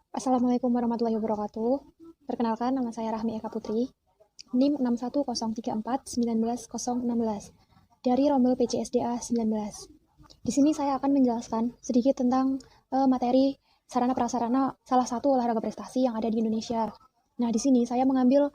Assalamualaikum warahmatullahi wabarakatuh. Perkenalkan, nama saya Rahmi Eka Putri, NIM 61034190116 dari Rombel PCSDA 19. Di sini saya akan menjelaskan sedikit tentang materi sarana prasarana salah satu olahraga prestasi yang ada di Indonesia. Nah, di sini saya mengambil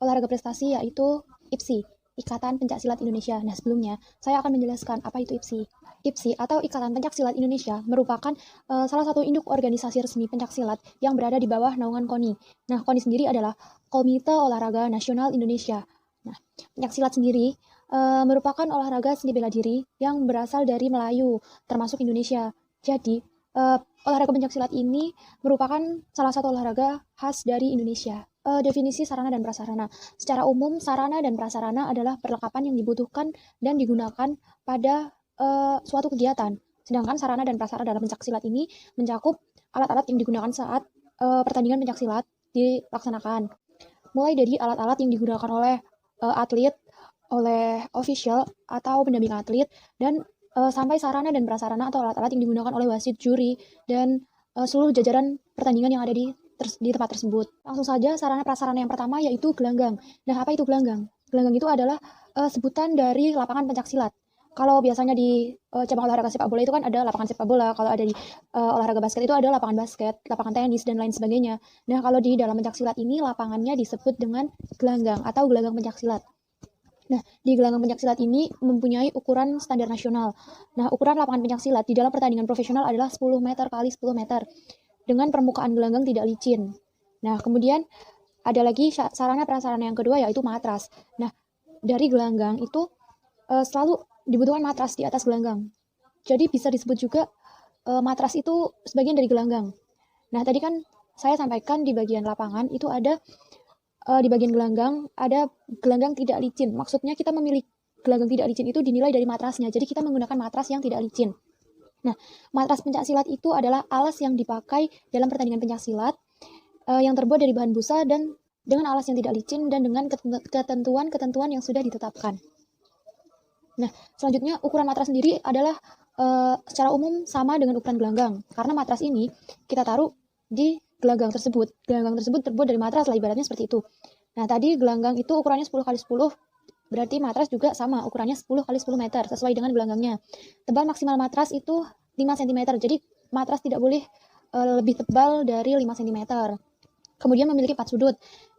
olahraga prestasi yaitu IPSI, Ikatan Pencaksilat Indonesia. Nah, sebelumnya saya akan menjelaskan apa itu IPSI. IPSI atau Ikatan Pencaksilat Indonesia merupakan salah satu induk organisasi resmi pencaksilat yang berada di bawah naungan KONI. Nah, KONI sendiri adalah Komite Olahraga Nasional Indonesia. Nah, pencaksilat sendiri merupakan olahraga seni bela diri yang berasal dari Melayu, termasuk Indonesia. Jadi, olahraga pencaksilat ini merupakan salah satu olahraga khas dari Indonesia. Definisi sarana dan prasarana. Secara umum, sarana dan prasarana adalah perlengkapan yang dibutuhkan dan digunakan pada suatu kegiatan. Sedangkan sarana dan prasarana dalam pencaksilat ini mencakup alat-alat yang digunakan saat pertandingan pencaksilat dilaksanakan. Mulai dari alat-alat yang digunakan oleh atlet, oleh official atau pendamping atlet, dan sampai sarana dan prasarana atau alat-alat yang digunakan oleh wasit, juri, dan seluruh jajaran pertandingan yang ada di tempat tersebut. Langsung saja sarana prasarana yang pertama yaitu gelanggang. Nah, apa itu gelanggang? Gelanggang itu adalah sebutan dari lapangan pencaksilat. Kalau biasanya di cabang olahraga sepak bola itu kan ada lapangan sepak bola, kalau ada di olahraga basket itu ada lapangan basket, lapangan tenis, dan lain sebagainya. Nah, kalau di dalam pencaksilat ini lapangannya disebut dengan gelanggang atau gelanggang pencaksilat. Nah, di gelanggang pencaksilat ini mempunyai ukuran standar nasional. Nah, ukuran lapangan pencaksilat di dalam pertandingan profesional adalah 10 meter kali 10 meter dengan permukaan gelanggang tidak licin. Nah, kemudian ada lagi sarana prasarana yang kedua yaitu matras. Nah, dari gelanggang itu selalu dibutuhkan matras di atas gelanggang. Jadi bisa disebut juga matras itu sebagian dari gelanggang. Nah, tadi kan saya sampaikan di bagian lapangan itu ada di bagian gelanggang ada gelanggang tidak licin. Maksudnya kita memilih gelanggang tidak licin itu dinilai dari matrasnya. Jadi kita menggunakan matras yang tidak licin. Nah, matras pencaksilat itu adalah alas yang dipakai dalam pertandingan pencaksilat yang terbuat dari bahan busa dan dengan alas yang tidak licin dan dengan ketentuan-ketentuan yang sudah ditetapkan. Nah, selanjutnya ukuran matras sendiri adalah secara umum sama dengan ukuran gelanggang. Karena matras ini kita taruh di gelanggang tersebut. Gelanggang tersebut terbuat dari matras lah, ibaratnya seperti itu. Nah, tadi gelanggang itu ukurannya 10 kali 10, berarti matras juga sama, ukurannya 10 kali 10 meter, sesuai dengan gelanggangnya. Tebal maksimal matras itu 5 cm, jadi matras tidak boleh lebih tebal dari 5 cm. Kemudian memiliki 4 sudut,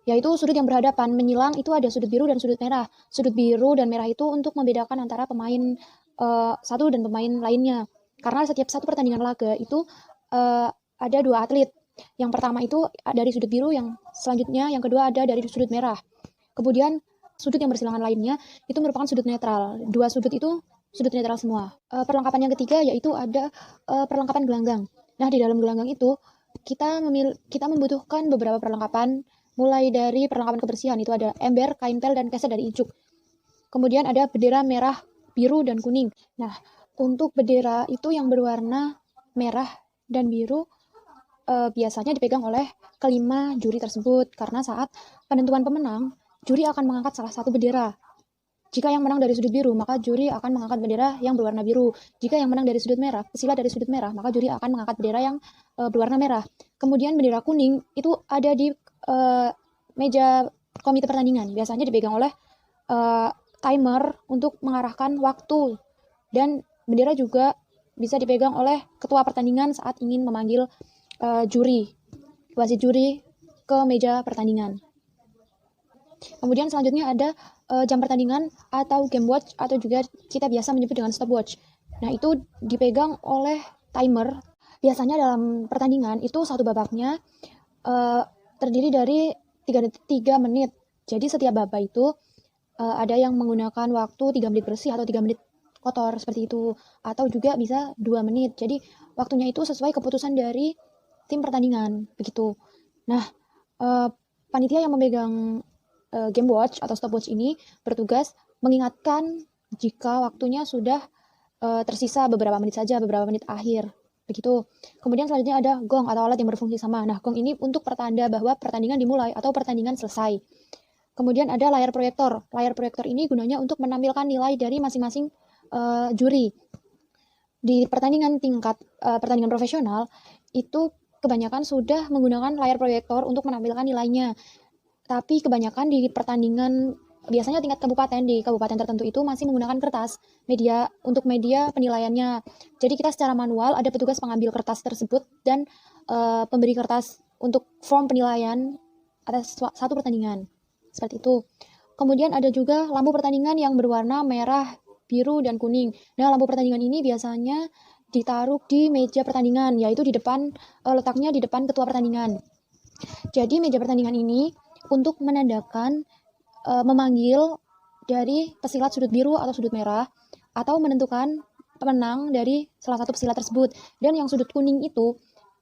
yaitu sudut yang berhadapan menyilang itu ada sudut biru dan sudut merah. Sudut biru dan merah itu untuk membedakan antara pemain satu dan pemain lainnya. Karena setiap satu pertandingan laga itu ada 2 atlet. Yang pertama itu dari sudut biru, yang selanjutnya yang kedua ada dari sudut merah. Kemudian sudut yang bersilangan lainnya itu merupakan sudut netral. 2 sudut itu sudut netral semua. Perlengkapan yang ketiga yaitu ada perlengkapan gelanggang. Nah, di dalam gelanggang itu kita membutuhkan beberapa perlengkapan, mulai dari perlengkapan kebersihan itu ada ember, kain pel, dan keset dari incuk. Kemudian ada bendera merah, biru, dan kuning. Nah, untuk bendera itu yang berwarna merah dan biru biasanya dipegang oleh kelima juri tersebut, karena saat penentuan pemenang, juri akan mengangkat salah satu bendera. Jika yang menang dari sudut biru, maka juri akan mengangkat bendera yang berwarna biru. Jika yang menang dari sudut merah, pesilat dari sudut merah, maka juri akan mengangkat bendera yang berwarna merah. Kemudian bendera kuning itu ada di meja komite pertandingan. Biasanya dipegang oleh timer untuk mengarahkan waktu. Dan bendera juga bisa dipegang oleh ketua pertandingan saat ingin memanggil wasit juri ke meja pertandingan. Kemudian selanjutnya ada jam pertandingan atau game watch, atau juga kita biasa menyebut dengan stopwatch. Nah, itu dipegang oleh timer. Biasanya dalam pertandingan itu satu babaknya terdiri dari 3 menit. Jadi setiap babak itu ada yang menggunakan waktu 3 menit bersih atau 3 menit kotor seperti itu, atau juga bisa 2 menit. Jadi waktunya itu sesuai keputusan dari tim pertandingan begitu. Nah, panitia yang memegang game watch atau stopwatch ini bertugas mengingatkan jika waktunya sudah tersisa beberapa menit saja, beberapa menit akhir begitu. Kemudian selanjutnya ada gong atau alat yang berfungsi sama. Nah, gong ini untuk pertanda bahwa pertandingan dimulai atau pertandingan selesai. Kemudian ada layar proyektor. Layar proyektor ini gunanya untuk menampilkan nilai dari masing-masing juri. Di pertandingan tingkat pertandingan profesional itu kebanyakan sudah menggunakan layar proyektor untuk menampilkan nilainya. Tapi kebanyakan di pertandingan, biasanya tingkat kabupaten, di kabupaten tertentu itu masih menggunakan kertas media untuk media penilaiannya. Jadi kita secara manual ada petugas pengambil kertas tersebut dan pemberi kertas untuk form penilaian atas satu pertandingan. Seperti itu. Kemudian ada juga lampu pertandingan yang berwarna merah, biru, dan kuning. Nah, lampu pertandingan ini biasanya ditaruh di meja pertandingan, yaitu di depan, letaknya di depan ketua pertandingan. Jadi meja pertandingan ini untuk menandakan, memanggil dari pesilat sudut biru atau sudut merah, atau menentukan pemenang dari salah satu pesilat tersebut. Dan yang sudut kuning itu,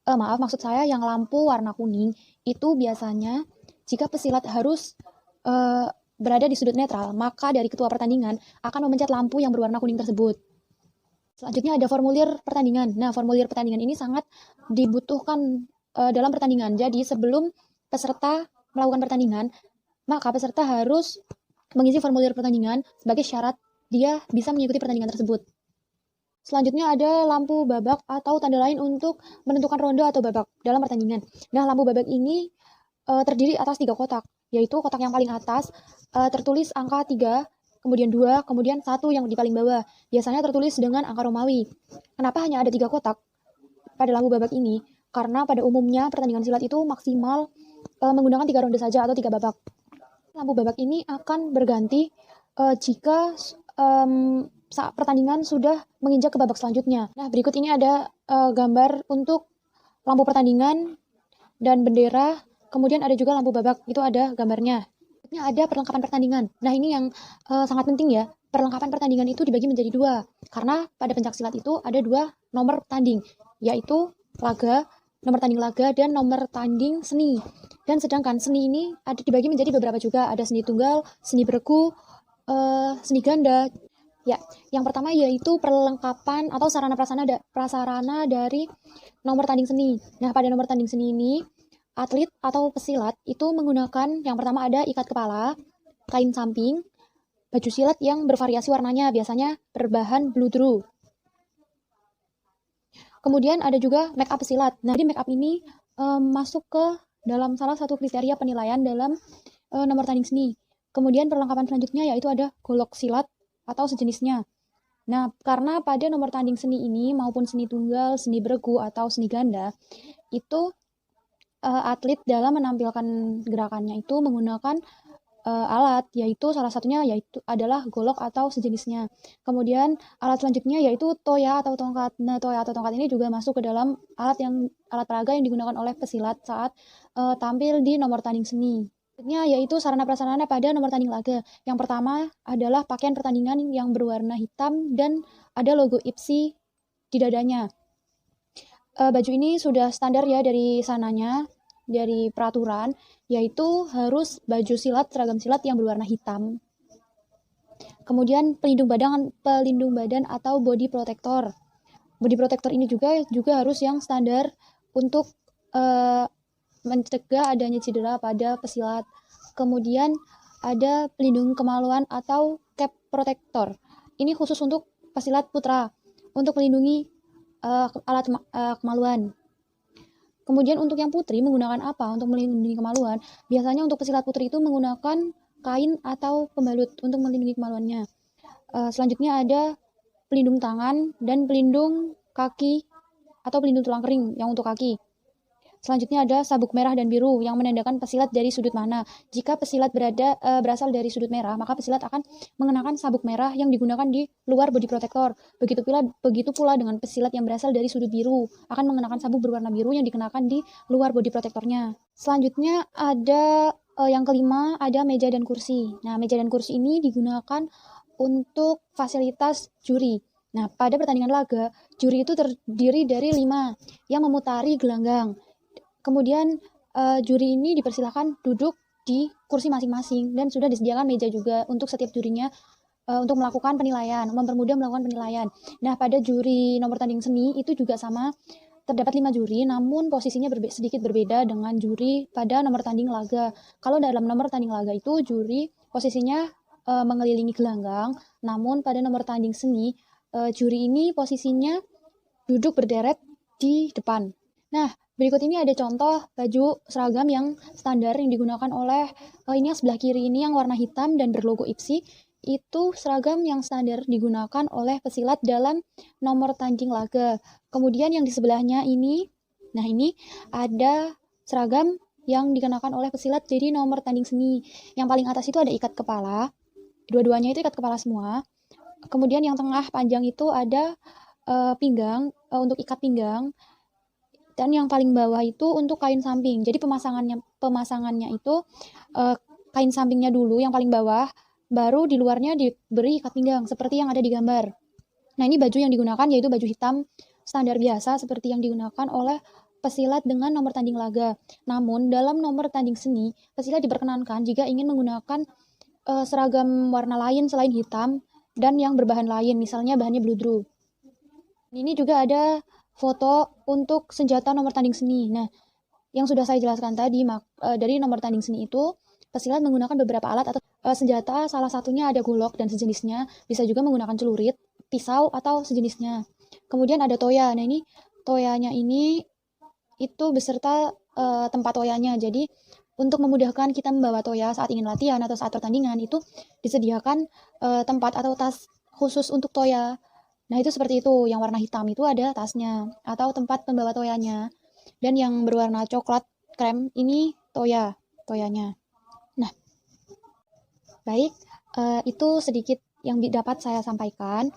maksud saya yang lampu warna kuning, itu biasanya jika pesilat harus berada di sudut netral, maka dari ketua pertandingan akan memencet lampu yang berwarna kuning tersebut. Selanjutnya ada formulir pertandingan. Nah, formulir pertandingan ini sangat dibutuhkan dalam pertandingan. Jadi sebelum peserta melakukan pertandingan, maka peserta harus mengisi formulir pertandingan sebagai syarat dia bisa mengikuti pertandingan tersebut. Selanjutnya ada lampu babak atau tanda lain untuk menentukan ronde atau babak dalam pertandingan. Nah, lampu babak ini terdiri atas 3 kotak, yaitu kotak yang paling atas tertulis angka 3, kemudian 2, kemudian 1 yang di paling bawah. Biasanya tertulis dengan angka Romawi. Kenapa hanya ada 3 kotak pada lampu babak ini? Karena pada umumnya pertandingan silat itu maksimal menggunakan 3 ronde saja atau 3 babak. Lampu babak ini akan berganti jika saat pertandingan sudah menginjak ke babak selanjutnya. Nah, berikut ini ada gambar untuk lampu pertandingan dan bendera. Kemudian ada juga lampu babak, itu ada gambarnya. Ini ada perlengkapan pertandingan. Nah, ini yang sangat penting ya. Perlengkapan pertandingan itu dibagi menjadi 2. Karena pada pencak silat itu ada 2 nomor tanding, yaitu laga, nomor tanding laga, dan nomor tanding seni. Dan sedangkan seni ini ada dibagi menjadi beberapa juga. Ada seni tunggal, seni beregu, seni ganda. Ya, yang pertama yaitu perlengkapan atau sarana prasarana dari nomor tanding seni. Nah, pada nomor tanding seni ini atlet atau pesilat itu menggunakan yang pertama ada ikat kepala, kain samping, baju silat yang bervariasi warnanya, biasanya berbahan bludru. Kemudian ada juga make up pesilat. Nah, jadi make up ini masuk ke dalam salah satu kriteria penilaian dalam nomor tanding seni. Kemudian perlengkapan selanjutnya yaitu ada golok silat atau sejenisnya. Nah, karena pada nomor tanding seni ini maupun seni tunggal, seni beregu, atau seni ganda, itu atlet dalam menampilkan gerakannya itu menggunakan alat, yaitu salah satunya yaitu adalah golok atau sejenisnya. Kemudian alat selanjutnya yaitu toya atau tongkat. Nah, toya atau tongkat ini juga masuk ke dalam alat peraga yang digunakan oleh pesilat saat tampil di nomor tanding seni. Selanjutnya yaitu sarana prasarana pada nomor tanding laga. Yang pertama adalah pakaian pertandingan yang berwarna hitam dan ada logo IPSI di dadanya. Baju ini sudah standar ya dari sananya, dari peraturan, yaitu harus baju silat, seragam silat yang berwarna hitam. Kemudian pelindung badan atau body protector. Body protector ini juga harus yang standar untuk mencegah adanya cedera pada pesilat. Kemudian ada pelindung kemaluan atau cap protector. Ini khusus untuk pesilat putra untuk melindungi alat kemaluan. Kemudian untuk yang putri menggunakan apa untuk melindungi kemaluan? Biasanya untuk pesilat putri itu menggunakan kain atau pembalut untuk melindungi kemaluannya. Selanjutnya ada pelindung tangan dan pelindung kaki atau pelindung tulang kering yang untuk kaki. Selanjutnya ada sabuk merah dan biru yang menandakan pesilat dari sudut mana. Jika pesilat berasal dari sudut merah, maka pesilat akan mengenakan sabuk merah yang digunakan di luar body protector. Begitu pula dengan pesilat yang berasal dari sudut biru, akan mengenakan sabuk berwarna biru yang dikenakan di luar body protectornya. Selanjutnya ada yang kelima, ada meja dan kursi. Nah, meja dan kursi ini digunakan untuk fasilitas juri. Nah, pada pertandingan laga, juri itu terdiri dari 5 yang memutari gelanggang. Kemudian juri ini dipersilakan duduk di kursi masing-masing dan sudah disediakan meja juga untuk setiap jurinya untuk melakukan penilaian, mempermudah melakukan penilaian. Nah, pada juri nomor tanding seni itu juga sama, terdapat 5 juri, namun posisinya sedikit berbeda dengan juri pada nomor tanding laga. Kalau dalam nomor tanding laga itu juri posisinya mengelilingi gelanggang, namun pada nomor tanding seni juri ini posisinya duduk berderet di depan. Nah, berikut ini ada contoh baju seragam yang standar yang digunakan oleh ini yang sebelah kiri ini yang warna hitam dan berlogo IPSI. Itu seragam yang standar digunakan oleh pesilat dalam nomor tanding laga. Kemudian yang di sebelahnya ini, nah ini ada seragam yang dikenakan oleh pesilat jadi nomor tanding seni. Yang paling atas itu ada ikat kepala. Dua-duanya itu ikat kepala semua. Kemudian yang tengah panjang itu ada pinggang, untuk ikat pinggang. Dan yang paling bawah itu untuk kain samping. Jadi pemasangannya itu kain sampingnya dulu yang paling bawah, baru di luarnya diberi ikat pinggang seperti yang ada di gambar. Nah, ini baju yang digunakan yaitu baju hitam standar biasa seperti yang digunakan oleh pesilat dengan nomor tanding laga. Namun, dalam nomor tanding seni, pesilat diperkenankan jika ingin menggunakan seragam warna lain selain hitam dan yang berbahan lain, misalnya bahannya bludru. Ini juga ada foto untuk senjata nomor tanding seni. Nah, yang sudah saya jelaskan tadi, dari nomor tanding seni itu, pesilat menggunakan beberapa alat atau senjata, salah satunya ada golok dan sejenisnya, bisa juga menggunakan celurit, pisau, atau sejenisnya. Kemudian ada toya. Nah, ini toyanya ini itu beserta tempat toyanya. Jadi, untuk memudahkan kita membawa toya saat ingin latihan atau saat pertandingan, itu disediakan tempat atau tas khusus untuk toya. Nah, itu seperti itu. Yang warna hitam itu ada tasnya atau tempat pembawa toyanya. Dan yang berwarna coklat krem ini toyanya. Nah, baik, itu sedikit yang dapat saya sampaikan.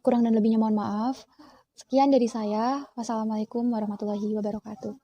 Kurang dan lebihnya mohon maaf. Sekian dari saya. Wassalamualaikum warahmatullahi wabarakatuh.